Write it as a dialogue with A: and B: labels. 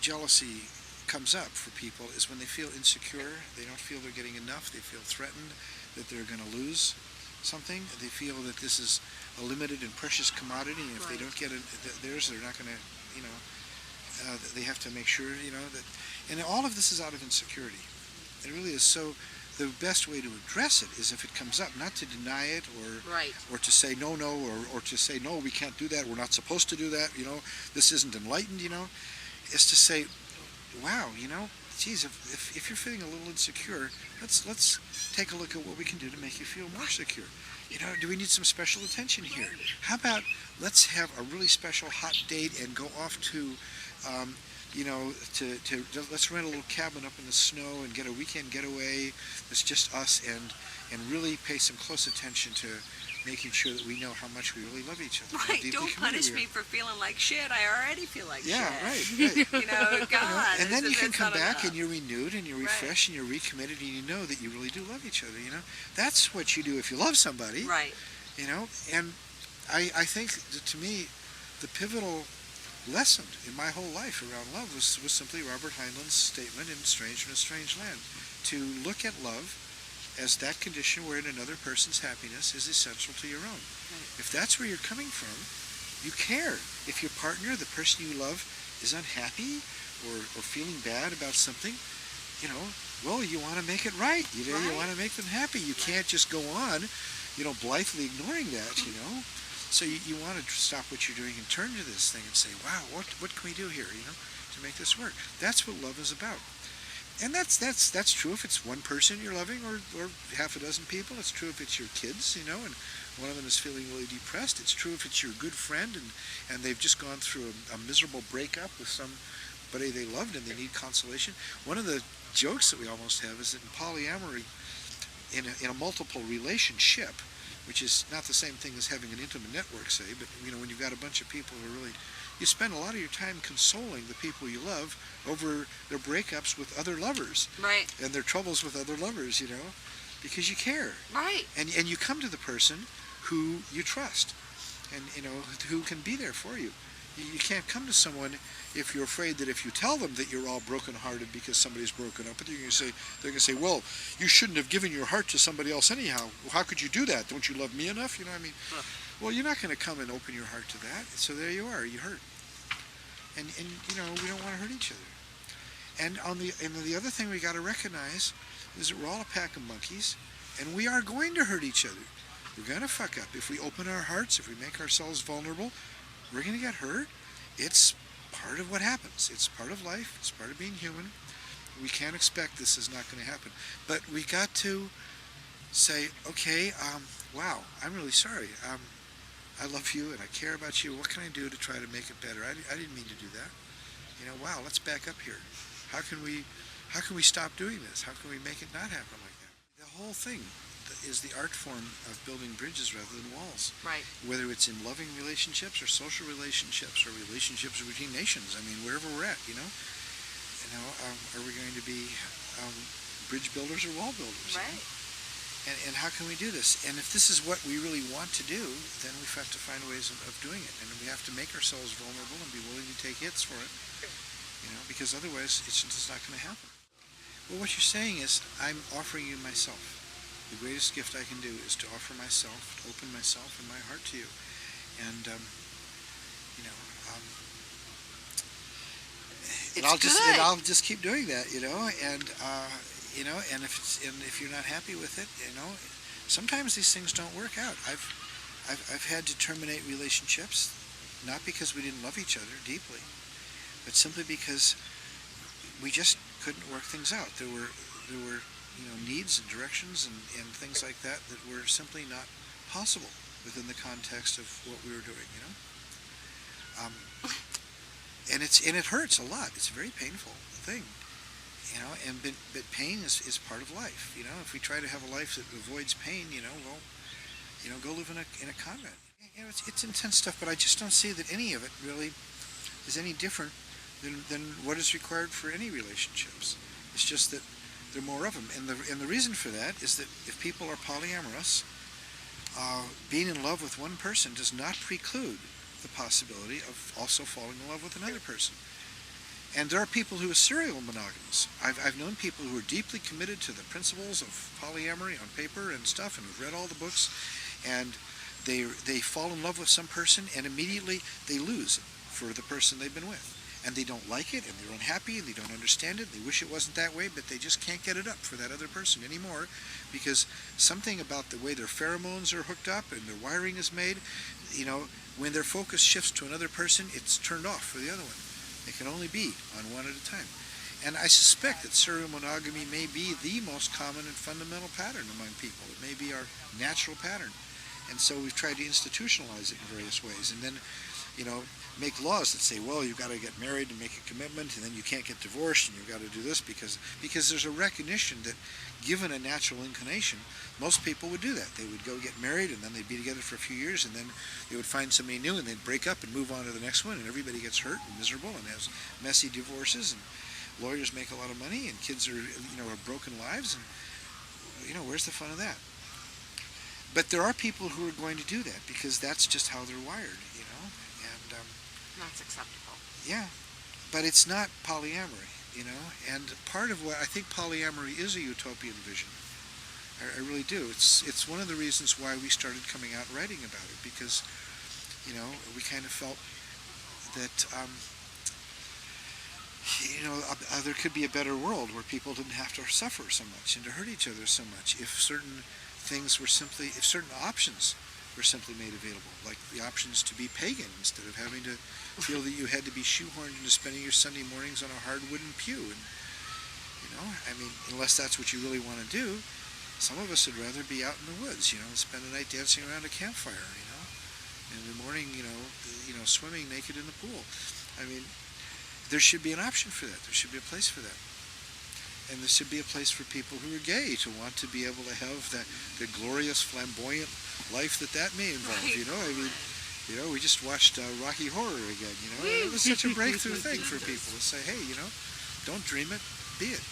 A: jealousy comes up for people is when they feel insecure, they don't feel they're getting enough, they feel threatened that they're going to lose something, they feel that this is a limited and precious commodity, and if they don't get theirs, they're not going to, they have to make sure, that, and all of this is out of insecurity. It really is. So the best way to address it is if it comes up, not to deny it or to say no, or to say no, we can't do that, we're not supposed to do that, this isn't enlightened, is to say, wow, geez, if you're feeling a little insecure, let's take a look at what we can do to make you feel more secure. Do we need some special attention here? How about let's have a really special hot date and go off to let's rent a little cabin up in the snow and get a weekend getaway that's just us, and really pay some close attention to making sure that we know how much we really love each other.
B: Right, don't punish me for feeling like shit. I already feel like shit.
A: Yeah, right.
B: God.
A: And then you can come back and you're renewed and you're refreshed and you're recommitted, and you know that you really do love each other, That's what you do if you love somebody.
B: Right.
A: And I think that, to me, the pivotal lesson in my whole life around love was simply Robert Heinlein's statement in Stranger in a Strange Land, to look at love as that condition wherein another person's happiness is essential to your own. Right. If that's where you're coming from, you care. If your partner, the person you love, is unhappy or feeling bad about something, well, you want to make it right. You want to make them happy. You can't just go on, blithely ignoring that, So you want to stop what you're doing and turn to this thing and say, wow, what can we do here, to make this work? That's what love is about. And that's true if it's one person you're loving or half a dozen people. It's true if it's your kids, and one of them is feeling really depressed. It's true if it's your good friend and they've just gone through a miserable breakup with somebody they loved and they need consolation. One of the jokes that we almost have is that in polyamory, in a multiple relationship, which is not the same thing as having an intimate network, say, but when you've got a bunch of people who really, you spend a lot of your time consoling the people you love over their breakups with other lovers.
B: Right.
A: And their troubles with other lovers, because you care.
B: Right.
A: And you come to the person who you trust and, who can be there for you. You can't come to someone if you're afraid that if you tell them that you're all brokenhearted because somebody's broken up with you, they're going to say, well, you shouldn't have given your heart to somebody else anyhow. Well, how could you do that? Don't you love me enough? Well, you're not going to come and open your heart to that. So there you are. You hurt. And we don't want to hurt each other. And the other thing we got to recognize is that we're all a pack of monkeys, and we are going to hurt each other. We're going to fuck up. If we open our hearts, if we make ourselves vulnerable, we're going to get hurt. It's part of what happens. It's part of life. It's part of being human. We can't expect this is not going to happen. But we got to say, okay, wow, I'm really sorry. I love you and I care about you. What can I do to try to make it better? I didn't mean to do that. Wow, let's back up here. How can we stop doing this? How can we make it not happen like that? The whole thing is the art form of building bridges rather than walls.
B: Right.
A: Whether it's in loving relationships or social relationships or relationships between nations. I mean, wherever we're at, are we going to be bridge builders or wall builders?
B: Right.
A: And how can we do this? And if this is what we really want to do, then we have to find ways of doing it. And we have to make ourselves vulnerable and be willing to take hits for it, because otherwise it's just not going to happen. Well, what you're saying is, I'm offering you myself. The greatest gift I can do is to offer myself, to open myself and my heart to you. And, I'll just keep doing that, and if you're not happy with it, sometimes these things don't work out. I've had to terminate relationships, not because we didn't love each other deeply, but simply because we just couldn't work things out. There were needs and directions and things like that were simply not possible within the context of what we were doing, and it hurts a lot. It's a very painful thing, but pain is part of life. If we try to have a life that avoids pain, go live in a convent. It's intense stuff, but I just don't see that any of it really is any different than what is required for any relationships. It's just that there are more of them, and the reason for that is that if people are polyamorous, being in love with one person does not preclude the possibility of also falling in love with another person. And there are people who are serial monogamous. I've known people who are deeply committed to the principles of polyamory on paper and stuff, and have read all the books, and they fall in love with some person, and immediately they lose for the person they've been with. And they don't like it, and they're unhappy, and they don't understand it. They wish it wasn't that way, but they just can't get it up for that other person anymore, because something about the way their pheromones are hooked up and their wiring is made, when their focus shifts to another person, it's turned off for the other one. It can only be on one at a time. And I suspect that serial monogamy may be the most common and fundamental pattern among people. It may be our natural pattern. And so we've tried to institutionalize it in various ways. And then, make laws that say, well, you've got to get married and make a commitment, and then you can't get divorced, and you've got to do this, because there's a recognition that, given a natural inclination, most people would do that. They would go get married, and then they'd be together for a few years, and then they would find somebody new, and they'd break up and move on to the next one, and everybody gets hurt and miserable and has messy divorces, and lawyers make a lot of money, and kids are, have broken lives, and, where's the fun of that? But there are people who are going to do that, because that's just how they're wired, and
B: That's acceptable.
A: yeah, but it's not polyamory, and part of what I think polyamory is, a utopian vision. I really do. It's one of the reasons why we started coming out and writing about it, because, we kind of felt that, there could be a better world where people didn't have to suffer so much and to hurt each other so much if certain if certain options were simply made available, like the options to be pagan instead of having to feel that you had to be shoehorned into spending your Sunday mornings on a hard wooden pew. And, unless that's what you really want to do, some of us would rather be out in the woods, and spend the night dancing around a campfire, and in the morning, swimming naked in the pool. There should be an option for that. There should be a place for that. And there should be a place for people who are gay to want to be able to have the glorious, flamboyant life that may involve.
B: Right.
A: We just watched Rocky Horror again. It was such a breakthrough thing for people to say, hey, don't dream it, be it.